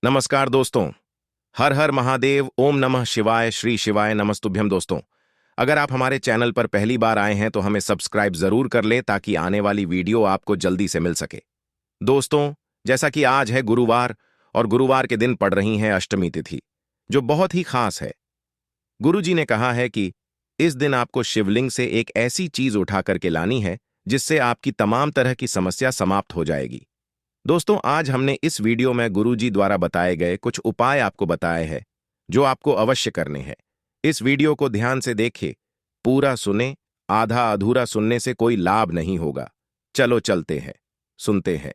नमस्कार दोस्तों। हर हर महादेव, ओम नमः शिवाय, श्री शिवाय नमस्तुभ्यम। दोस्तों, अगर आप हमारे चैनल पर पहली बार आए हैं तो हमें सब्सक्राइब जरूर कर लें ताकि आने वाली वीडियो आपको जल्दी से मिल सके। दोस्तों, जैसा कि आज है गुरुवार और गुरुवार के दिन पड़ रही है अष्टमी तिथि, जो बहुत ही खास है। गुरुजी ने कहा है कि इस दिन आपको शिवलिंग से एक ऐसी चीज उठा करके लानी है जिससे आपकी तमाम तरह की समस्या समाप्त हो जाएगी। दोस्तों, आज हमने इस वीडियो में गुरुजी द्वारा बताए गए कुछ उपाय आपको बताए हैं जो आपको अवश्य करने हैं। इस वीडियो को ध्यान से देखिए, पूरा सुने, आधा अधूरा सुनने से कोई लाभ नहीं होगा। चलो चलते हैं, सुनते हैं।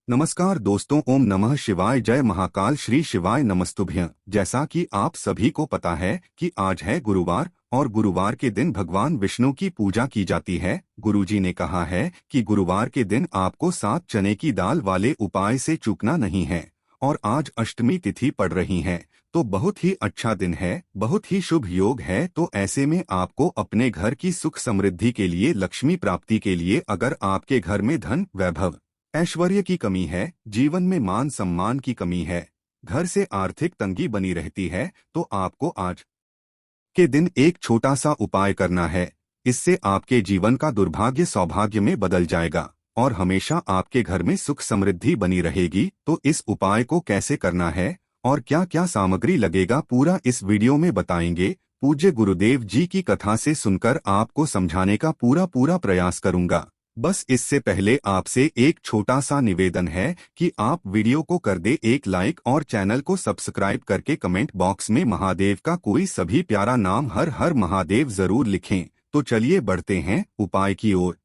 नमस्कार दोस्तों, ओम नमः शिवाय, जय महाकाल, श्री शिवाय नमस्तुभ्यं। जैसा कि आप सभी को पता है कि आज है गुरुवार और गुरुवार के दिन भगवान विष्णु की पूजा की जाती है। गुरुजी ने कहा है कि गुरुवार के दिन आपको 7 चने की दाल वाले उपाय से चूकना नहीं है। और आज अष्टमी तिथि पड़ रही है तो बहुत ही अच्छा दिन है, बहुत ही शुभ योग है। तो ऐसे में आपको अपने घर की सुख समृद्धि के लिए, लक्ष्मी प्राप्ति के लिए, अगर आपके घर में धन, वैभव, ऐश्वर्य की कमी है, जीवन में मान सम्मान की कमी है, घर से आर्थिक तंगी बनी रहती है, तो आपको आज के दिन एक छोटा सा उपाय करना है। इससे आपके जीवन का दुर्भाग्य सौभाग्य में बदल जाएगा और हमेशा आपके घर में सुख समृद्धि बनी रहेगी। तो इस उपाय को कैसे करना है और क्या क्या सामग्री लगेगा, पूरा इस वीडियो में बताएंगे। पूज्य गुरुदेव जी की कथा से सुनकर आपको समझाने का पूरा प्रयास करूंगा। बस इससे पहले आपसे एक छोटा सा निवेदन है कि आप वीडियो को कर दे एक लाइक और चैनल को सब्सक्राइब करके कमेंट बॉक्स में महादेव का कोई सभी प्यारा नाम हर हर महादेव जरूर लिखें। तो चलिए बढ़ते हैं उपाय की ओर।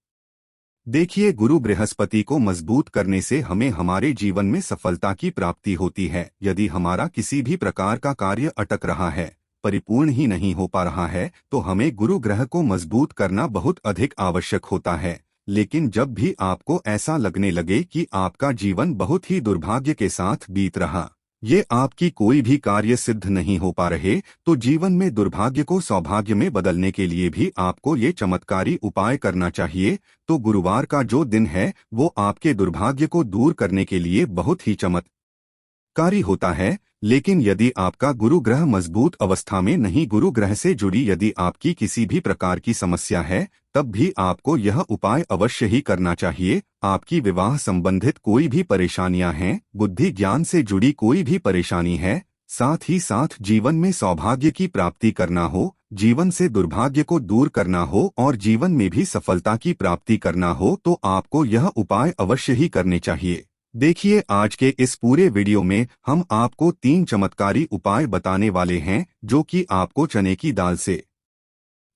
देखिए, गुरु बृहस्पति को मजबूत करने से हमें हमारे जीवन में सफलता की प्राप्ति होती है। यदि हमारा किसी भी प्रकार का कार्य अटक रहा है, परिपूर्ण ही नहीं हो पा रहा है, तो हमें गुरु ग्रह को मजबूत करना बहुत अधिक आवश्यक होता है। लेकिन जब भी आपको ऐसा लगने लगे कि आपका जीवन बहुत ही दुर्भाग्य के साथ बीत रहा, ये आपकी कोई भी कार्य सिद्ध नहीं हो पा रहे, तो जीवन में दुर्भाग्य को सौभाग्य में बदलने के लिए भी आपको ये चमत्कारी उपाय करना चाहिए। तो गुरुवार का जो दिन है वो आपके दुर्भाग्य को दूर करने के लिए बहुत ही चमत्कारी होता है। लेकिन यदि आपका गुरु ग्रह मजबूत अवस्था में नहीं, गुरु ग्रह से जुड़ी यदि आपकी किसी भी प्रकार की समस्या है, तब भी आपको यह उपाय अवश्य ही करना चाहिए। आपकी विवाह संबंधित कोई भी परेशानियां हैं, बुद्धि ज्ञान से जुड़ी कोई भी परेशानी है, साथ ही साथ जीवन में सौभाग्य की प्राप्ति करना हो, जीवन से दुर्भाग्य को दूर करना हो और जीवन में भी सफलता की प्राप्ति करना हो, तो आपको यह उपाय अवश्य ही करने चाहिए। देखिए, आज के इस पूरे वीडियो में हम आपको 3 चमत्कारी उपाय बताने वाले हैं जो कि आपको चने की दाल से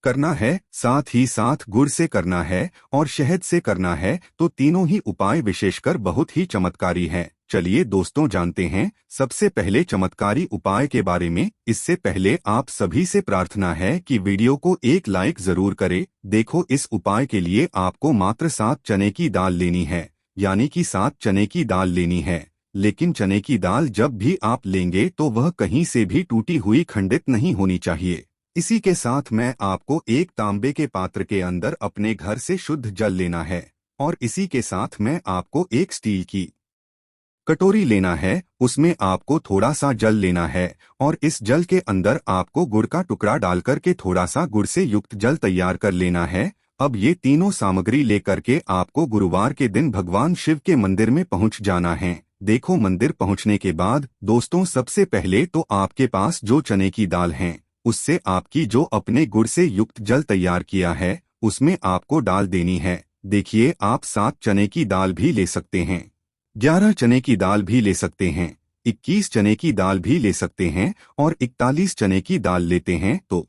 करना है, साथ ही साथ गुड़ से करना है और शहद से करना है। तो तीनों ही उपाय विशेषकर बहुत ही चमत्कारी हैं। चलिए दोस्तों, जानते हैं सबसे पहले चमत्कारी उपाय के बारे में। इससे पहले आप सभी से प्रार्थना है कि वीडियो को एक लाइक जरूर करें। देखो, इस उपाय के लिए आपको मात्र 7 चने की दाल लेनी है, यानी कि 7 चने की दाल लेनी है। लेकिन चने की दाल जब भी आप लेंगे तो वह कहीं से भी टूटी हुई, खंडित नहीं होनी चाहिए। इसी के साथ मैं आपको एक तांबे के पात्र के अंदर अपने घर से शुद्ध जल लेना है और इसी के साथ मैं आपको एक स्टील की कटोरी लेना है, उसमें आपको थोड़ा सा जल लेना है और इस जल के अंदर आपको गुड़ का टुकड़ा डालकर के थोड़ा सा गुड़ से युक्त जल तैयार कर लेना है। अब ये तीनों सामग्री लेकर के आपको गुरुवार के दिन भगवान शिव के मंदिर में पहुंच जाना है। देखो, मंदिर पहुंचने के बाद दोस्तों, सबसे पहले तो आपके पास जो चने की दाल है उससे आपकी जो अपने गुड़ से युक्त जल तैयार किया है उसमें आपको डाल देनी है। देखिए, आप 7 चने की दाल भी ले सकते हैं, 11 चने की दाल भी ले सकते हैं, 21 चने की दाल भी ले सकते हैं और 41 चने की दाल लेते हैं तो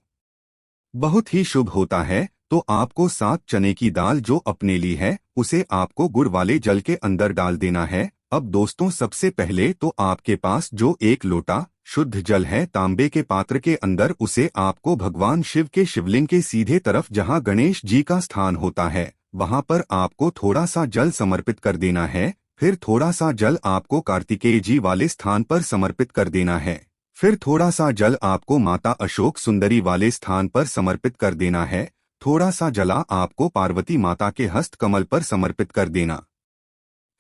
बहुत ही शुभ होता है। तो आपको 7 चने की दाल जो अपने ली है उसे आपको गुड़ वाले जल के अंदर डाल देना है। अब दोस्तों, सबसे पहले तो आपके पास जो 1 लोटा शुद्ध जल है तांबे के पात्र के अंदर, उसे आपको भगवान शिव के शिवलिंग के सीधे तरफ जहां गणेश जी का स्थान होता है वहां पर आपको थोड़ा सा जल समर्पित कर देना है। फिर थोड़ा सा जल आपको कार्तिकेय जी वाले स्थान पर समर्पित कर देना है। फिर थोड़ा सा जल आपको माता अशोक सुंदरी वाले स्थान पर समर्पित कर देना है। थोड़ा सा जला आपको पार्वती माता के हस्त कमल पर समर्पित कर देना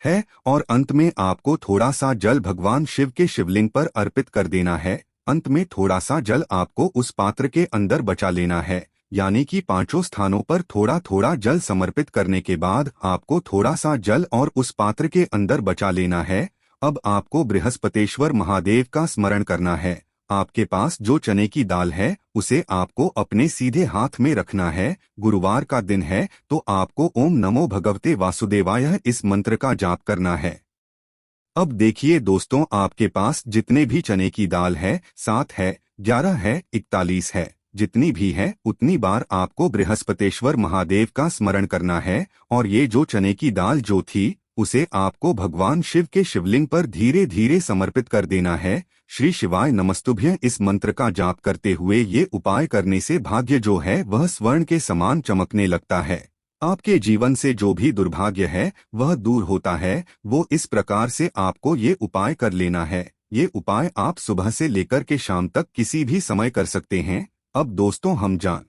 है और अंत में आपको थोड़ा सा जल भगवान शिव के शिवलिंग पर अर्पित कर देना है। अंत में थोड़ा सा जल आपको उस पात्र के अंदर बचा लेना है, यानी कि पांचों स्थानों पर थोड़ा थोड़ा जल समर्पित करने के बाद आपको थोड़ा सा जल और उस पात्र के अंदर बचा लेना है। अब आपको बृहस्पतेश्वर महादेव का स्मरण करना है। आपके पास जो चने की दाल है उसे आपको अपने सीधे हाथ में रखना है। गुरुवार का दिन है तो आपको ओम नमो भगवते वासुदेवाय इस मंत्र का जाप करना है। अब देखिए दोस्तों, आपके पास जितने भी चने की दाल है, 7 है, 11 है, 41 है, जितनी भी है उतनी बार आपको बृहस्पतेश्वर महादेव का स्मरण करना है। और ये जो चने की दाल जो थी उसे आपको भगवान शिव के शिवलिंग पर धीरे धीरे समर्पित कर देना है। श्री शिवाय नमस्तुभ्यं इस मंत्र का जाप करते हुए ये उपाय करने से भाग्य जो है वह स्वर्ण के समान चमकने लगता है। आपके जीवन से जो भी दुर्भाग्य है वह दूर होता है। वो इस प्रकार से आपको ये उपाय कर लेना है। ये उपाय आप सुबह से लेकर के शाम तक किसी भी समय कर सकते हैं। अब दोस्तों हम जान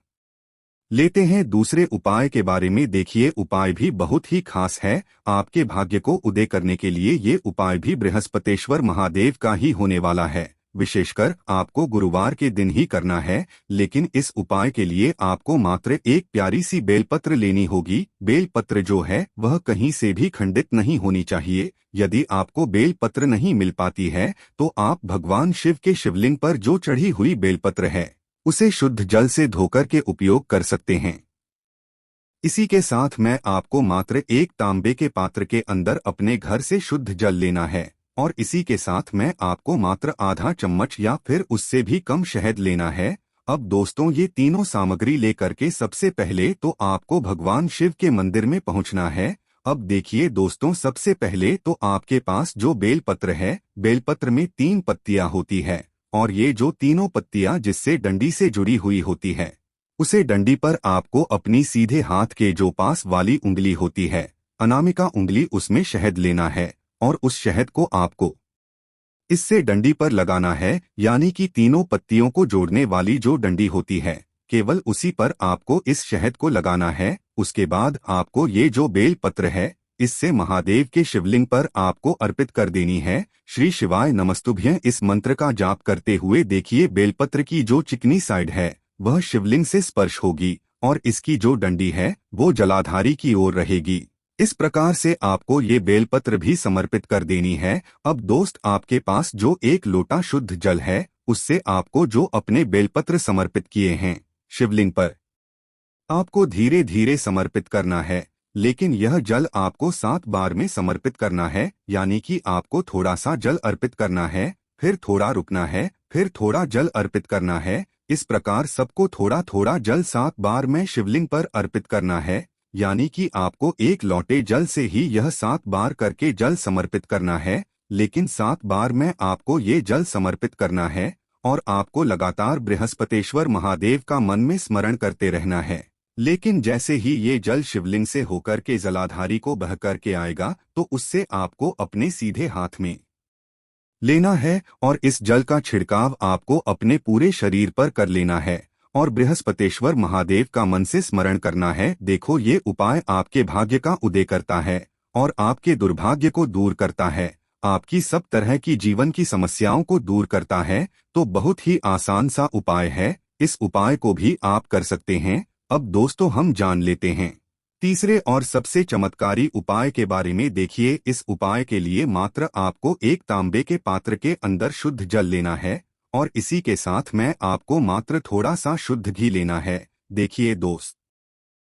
लेते हैं दूसरे उपाय के बारे में। देखिए उपाय भी बहुत ही खास है। आपके भाग्य को उदय करने के लिए ये उपाय भी बृहस्पतेश्वर महादेव का ही होने वाला है। विशेषकर आपको गुरुवार के दिन ही करना है, लेकिन इस उपाय के लिए आपको मात्र एक प्यारी सी बेलपत्र लेनी होगी। बेलपत्र जो है वह कहीं से भी खंडित नहीं होनी चाहिए। यदि आपको बेलपत्र नहीं मिल पाती है तो आप भगवान शिव के शिवलिंग पर जो चढ़ी हुई बेलपत्र है उसे शुद्ध जल से धोकर के उपयोग कर सकते हैं। इसी के साथ मैं आपको मात्र एक तांबे के पात्र के अंदर अपने घर से शुद्ध जल लेना है और इसी के साथ मैं आपको मात्र आधा चम्मच या फिर उससे भी कम शहद लेना है। अब दोस्तों ये तीनों सामग्री लेकर के सबसे पहले तो आपको भगवान शिव के मंदिर में पहुंचना है। अब देखिए दोस्तों, सबसे पहले तो आपके पास जो बेलपत्र है, बेलपत्र में 3 पत्तियां होती है और ये जो तीनों पत्तियां जिससे डंडी से जुड़ी हुई होती है, उसे डंडी पर आपको अपनी सीधे हाथ के जो पास वाली उंगली होती है, अनामिका उंगली, उसमें शहद लेना है और उस शहद को आपको इससे डंडी पर लगाना है। यानी कि तीनों पत्तियों को जोड़ने वाली जो डंडी होती है केवल उसी पर आपको इस शहद को लगाना है। उसके बाद आपको ये जो बेल पत्र है इससे महादेव के शिवलिंग पर आपको अर्पित कर देनी है। श्री शिवाय नमस्तुभ्यं इस मंत्र का जाप करते हुए देखिए बेलपत्र की जो चिकनी साइड है वह शिवलिंग से स्पर्श होगी और इसकी जो डंडी है वो जलाधारी की ओर रहेगी। इस प्रकार से आपको ये बेलपत्र भी समर्पित कर देनी है। अब दोस्त, आपके पास जो एक लोटा शुद्ध जल है उससे आपको जो अपने बेलपत्र समर्पित किए हैं शिवलिंग पर आपको धीरे धीरे समर्पित करना है, लेकिन यह जल आपको 7 बार में समर्पित करना है। यानी कि आपको थोड़ा सा जल अर्पित करना है, फिर थोड़ा रुकना है, फिर थोड़ा जल अर्पित करना है। इस प्रकार सबको थोड़ा थोड़ा जल 7 बार में शिवलिंग पर अर्पित करना है। यानी कि आपको एक लोटे जल से ही यह 7 बार करके जल समर्पित करना है, लेकिन 7 बार में आपको ये जल समर्पित करना है और आपको लगातार बृहस्पतेश्वर महादेव का मन में स्मरण करते रहना है। लेकिन जैसे ही ये जल शिवलिंग से होकर के जलाधारी को बह करके आएगा तो उससे आपको अपने सीधे हाथ में लेना है और इस जल का छिड़काव आपको अपने पूरे शरीर पर कर लेना है और बृहस्पतेश्वर महादेव का मन से स्मरण करना है। देखो ये उपाय आपके भाग्य का उदय करता है और आपके दुर्भाग्य को दूर करता है, आपकी सब तरह की जीवन की समस्याओं को दूर करता है। तो बहुत ही आसान सा उपाय है, इस उपाय को भी आप कर सकते हैं। अब दोस्तों हम जान लेते हैं तीसरे और सबसे चमत्कारी उपाय के बारे में। देखिए इस उपाय के लिए मात्र आपको एक तांबे के पात्र के अंदर शुद्ध जल लेना है और इसी के साथ में आपको मात्र थोड़ा सा शुद्ध घी लेना है। देखिए दोस्त,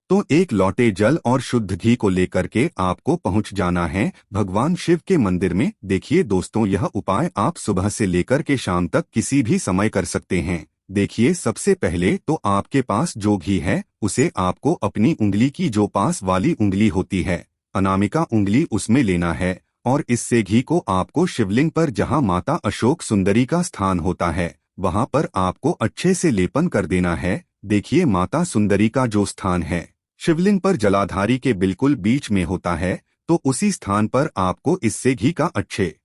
तो एक लोटे जल और शुद्ध घी को लेकर के आपको पहुंच जाना है भगवान शिव के मंदिर में। देखिए दोस्तों, यह उपाय आप सुबह से लेकर के शाम तक किसी भी समय कर सकते हैं। देखिए सबसे पहले तो आपके पास जो घी है उसे आपको अपनी उंगली की जो पास वाली उंगली होती है, अनामिका उंगली, उसमें लेना है और इससे घी को आपको शिवलिंग पर जहां माता अशोक सुंदरी का स्थान होता है वहां पर आपको अच्छे से लेपन कर देना है। देखिए माता सुंदरी का जो स्थान है शिवलिंग पर जलाधारी के बिल्कुल बीच में होता है, तो उसी स्थान पर आपको इससे घी का अच्छे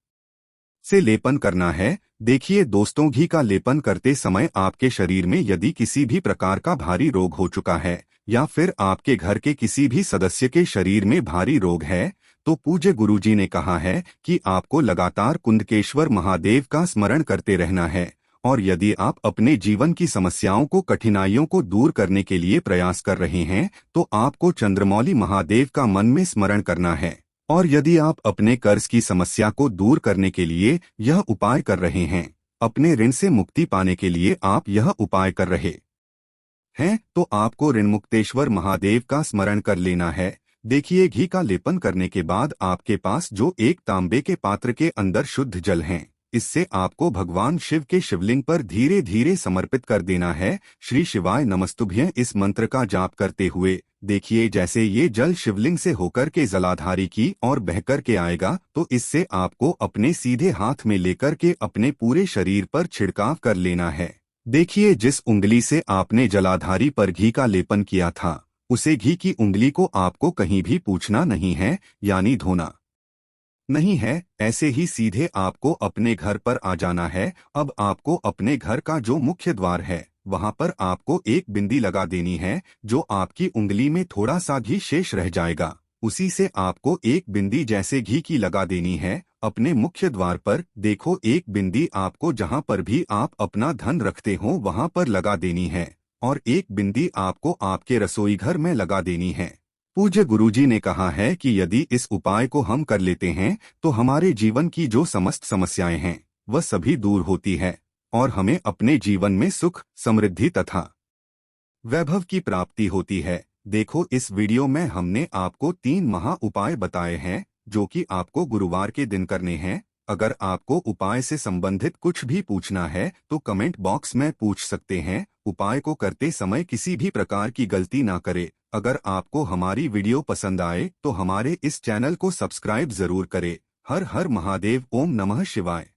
से लेपन करना है। देखिए दोस्तों, घी का लेपन करते समय आपके शरीर में यदि किसी भी प्रकार का भारी रोग हो चुका है या फिर आपके घर के किसी भी सदस्य के शरीर में भारी रोग है तो पूज्य गुरुजी ने कहा है कि आपको लगातार कुंडकेश्वर महादेव का स्मरण करते रहना है, और यदि आप अपने जीवन की समस्याओं को कठिनाइयों को दूर करने के लिए प्रयास कर रहे हैं तो आपको चंद्रमौली महादेव का मन में स्मरण करना है। और यदि आप अपने कर्ज की समस्या को दूर करने के लिए यह उपाय कर रहे हैं, अपने ऋण से मुक्ति पाने के लिए आप यह उपाय कर रहे हैं, तो आपको ऋण मुक्तेश्वर महादेव का स्मरण कर लेना है। देखिए, घी का लेपन करने के बाद आपके पास जो एक तांबे के पात्र के अंदर शुद्ध जल है, इससे आपको भगवान शिव के शिवलिंग पर धीरे धीरे समर्पित कर देना है। श्री शिवाय नमस्तुभ्यं इस मंत्र का जाप करते हुए देखिए, जैसे ये जल शिवलिंग से होकर के जलाधारी की और बहकर के आएगा, तो इससे आपको अपने सीधे हाथ में लेकर के अपने पूरे शरीर पर छिड़काव कर लेना है। देखिए, जिस उंगली से आपने जलाधारी पर घी का लेपन किया था, उसे घी की उंगली को आपको कहीं भी पूछना नहीं है, यानी धोना नहीं है। ऐसे ही सीधे आपको अपने घर पर आ जाना है। अब आपको अपने घर का जो मुख्य द्वार है, वहां पर आपको एक बिंदी लगा देनी है। जो आपकी उंगली में थोड़ा सा घी शेष रह जाएगा, उसी से आपको एक बिंदी जैसे घी की लगा देनी है अपने मुख्य द्वार पर। देखो, एक बिंदी आपको जहां पर भी आप अपना धन रखते हो वहां पर लगा देनी है, और एक बिंदी आपको आपके रसोई घर में लगा देनी है। पूज्य गुरुजी ने कहा है कि यदि इस उपाय को हम कर लेते हैं तो हमारे जीवन की जो समस्त समस्याएं हैं वह सभी दूर होती है, और हमें अपने जीवन में सुख, समृद्धि तथा वैभव की प्राप्ति होती है। देखो, इस वीडियो में हमने आपको 3 महा उपाय बताए हैं जो कि आपको गुरुवार के दिन करने हैं। अगर आपको उपाय से संबंधित कुछ भी पूछना है तो कमेंट बॉक्स में पूछ सकते हैं। उपाय को करते समय किसी भी प्रकार की गलती ना करें। अगर आपको हमारी वीडियो पसंद आए तो हमारे इस चैनल को सब्सक्राइब जरूर करें। हर हर महादेव। ओम नमः शिवाय।